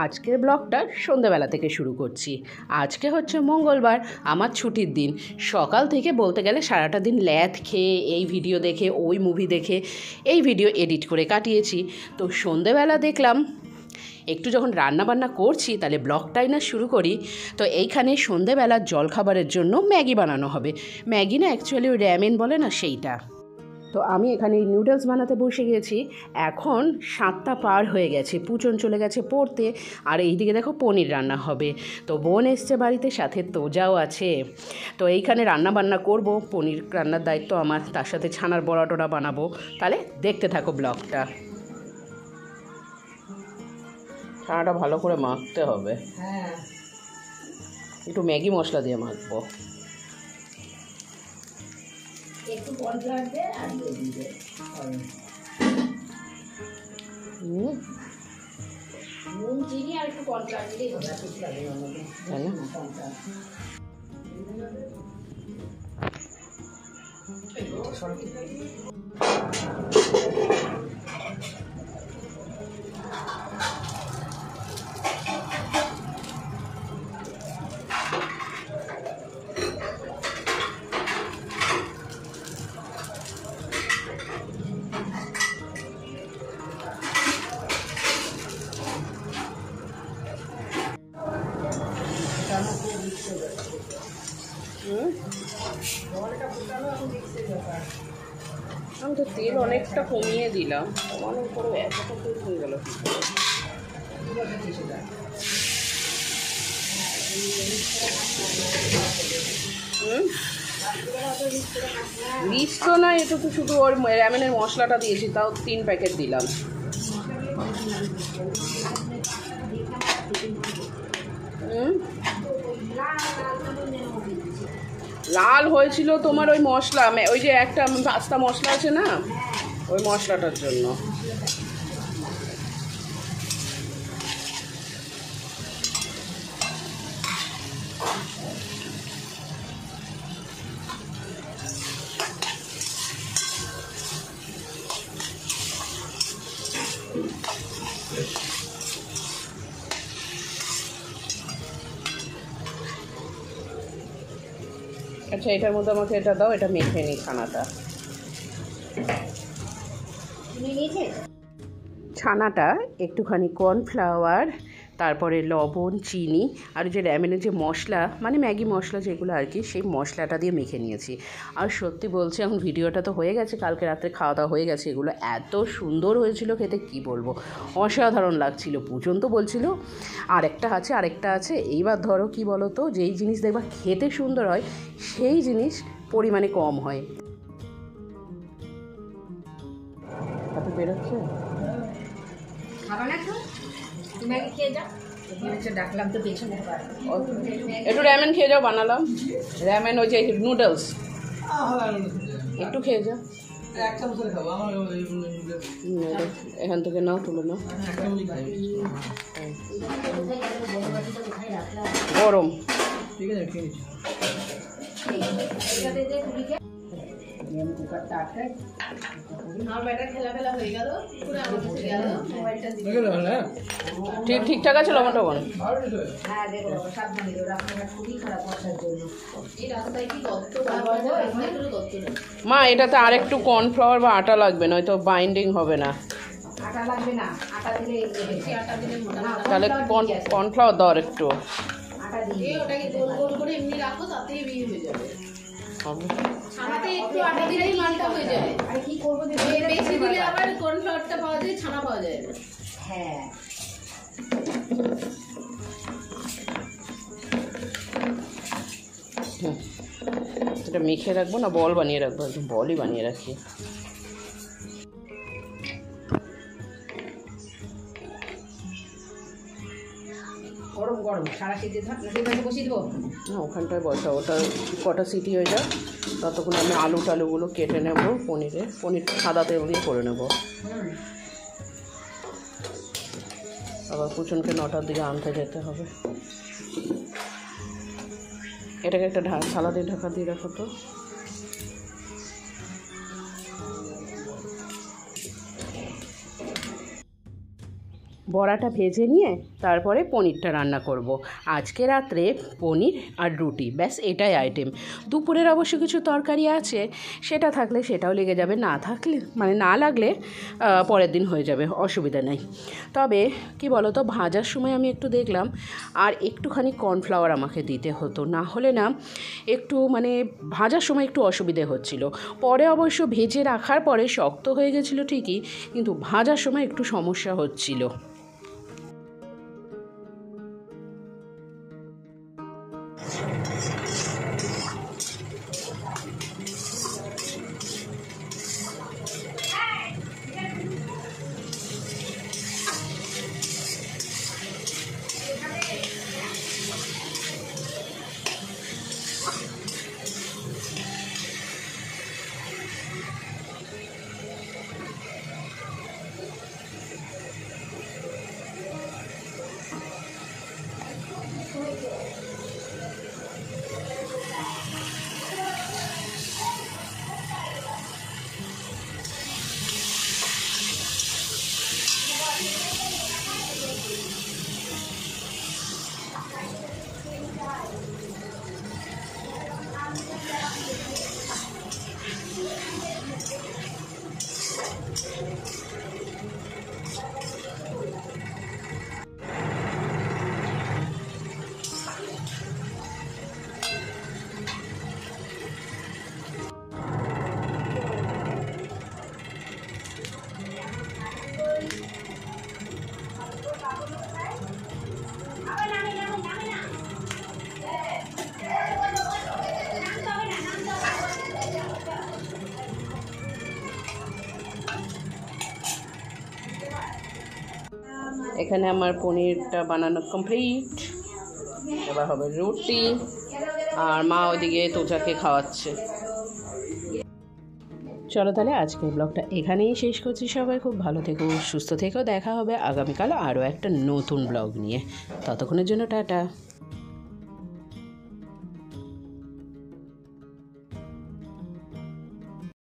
আজকের ব্লগটা সন্ধ্যাবেলা থেকে শুরু করছি। আজকে হচ্ছে মঙ্গলবার, আমার ছুটির দিন। সকাল থেকে বলতে গেলে সারাটা দিন ল্যাথ খেয়ে এই ভিডিও দেখে ওই মুভি দেখে এই ভিডিও এডিট করে কাটিয়েছি। তো সন্ধ্যাবেলা দেখলাম একটু যখন রান্নাবান্না করছি তাহলে ব্লগটাই না শুরু করি। তো এইখানে সন্ধ্যাবেলার জলখাবারের জন্য ম্যাগি বানানো হবে। ম্যাগি না, অ্যাকচুয়ালি ওই র্যামেন বলে না, সেইটা। তো আমি এখানে নুডলস বানাতে বসে গেছি। এখন 7টা পার হয়ে গেছে, পুচন চলে গেছে পড়তে, আর এইদিকে দেখো পনির রান্না হবে। তো বোন এসছে বাড়িতে, সাথে তোজাও আছে। তো এইখানে রান্না বান্না করব, পনির রান্নার দায়িত্ব আমার, তার সাথে ছানার বড়া টড়া বানাবো। তাহলে দেখতে থাকো ব্লগটা। ছানাটা ভালো করে মাখতে হবে, একটু ম্যাগি মশলা দিয়ে মাখবো। একটু কর্নফ্লাওয়ার দে আর দিয়ে দিবে নুন চিনি আর একটু কর্নফ্লাওয়ার দিলেই হবে, আর কিছু লাগবে না। তাই না? আমি তো তেল অনেকটা কমিয়ে দিলাম, কমানোর পরে এতটা তেল হয়ে গেল। বীজ তো না, এটা তো শুধু ওর র্যামেনের মশলাটা দিয়েছি, তাও 3 প্যাকেট দিলাম। লাল হয়েছিল তোমার ওই মশলা, ওই যে একটা পাস্তা মশলা আছে না, ওই মশলাটার জন্য। আচ্ছা, এটার মধ্যে আমাকে এটা দাও, এটা মেখে নিই ছানাটা। ছানাটা একটুখানি কর্নফ্লাওয়ার, তারপরে লবণ, চিনি আর যে র্যামেনের যে মশলা, মানে ম্যাগি মশলা যেগুলো আর কি, সেই মশলাটা দিয়ে মেখে নিয়েছি। আর সত্যি বলছি, এখন ভিডিওটা তো হয়ে গেছে, কালকে রাত্রে খাওয়া দাওয়া হয়ে গেছে। এগুলো এত সুন্দর হয়েছিল খেতে, কি বলবো, অসাধারণ লাগছিল। পুজন তো বলছিল আরেকটা আছে। এইবার ধরো কি বলো তো, যেই জিনিস দেখবা খেতে সুন্দর হয় সেই জিনিস পরিমাণে কম হয়। এত বেরোচ্ছে, একটু র্যামেন খেয়ে যাও, বানালাম র্যামেন, ওই যে নুডলস, একটু খেয়ে যাও। এখান থেকে নাও, তুলে নাও, গরম। ঠিক আছে, ঠিকঠাক আছে লবণ টবণ? মা, এটাতে আর একটু কর্নফ্লাওয়ার বা আটা লাগবে, নয়তো বাইন্ডিং হবে না। তাহলে কর্নফ্লাওয়ার দাও একটু। ছানাতে একটু আটা দিলেই মালটা হয়ে যাবে। আর কি করব, বেশি দিলে আবার কর্নফ্লাওয়ারটা পাওয়া যায়, ছানা পাওয়া যায় না। হ্যাঁ, এটা মেখে রাখবো না, বল বানিয়ে রাখবো, একদম বলই বানিয়ে রাখি। গরম গরম সারা সিটি থাক না, সেটা বসিয়ে দেবো না, ওখানটায় বসা, ওটা কটা সিটি হয়ে যায়, ততক্ষণ আমি আলু টালুগুলো কেটে নেব। পনির সাদা তেল দিয়ে করে নেব। আবার পুচনকে 9টার দিকে আনতে যেতে হবে। এটাকে একটা থালা দিয়ে ঢাকা দিয়ে রাখো তো। বড়াটা ভেজে নিয়ে তারপরে পনিরটা রান্না করব। আজকে রাত্রে পনির আর রুটি, ব্যাস এটাই আইটেম। দুপুরের অবশ্য কিছু তরকারি আছে, সেটা থাকলে সেটাও লেগে যাবে, না থাকলে মানে না লাগলে পরের দিন হয়ে যাবে, অসুবিধা নেই। তবে কি বলো তো, ভাজার সময় আমি একটু দেখলাম আর একটুখানি কর্নফ্লাওয়ার আমাকে দিতে হতো, না হলে না একটু মানে ভাজার সময় একটু অসুবিধে হচ্ছিল। পরে অবশ্য ভেজে রাখার পরে শক্ত হয়ে গেছিলো ঠিকই, কিন্তু ভাজার সময় একটু সমস্যা হচ্ছিল। এখানে আমার পনিরটা বানানো কমপ্লিট, এবার হবে রুটি, আর মা ওইদিকে তোজাকে খাওয়াচ্ছে। চলো তাহলে আজকের ব্লগটা এখানেই শেষ করছি। সবাই খুব ভালো থেকো, সুস্থ থেকো, দেখা হবে আগামীকাল আরও একটা নতুন ব্লগ নিয়ে। ততক্ষণের জন্য টাটা।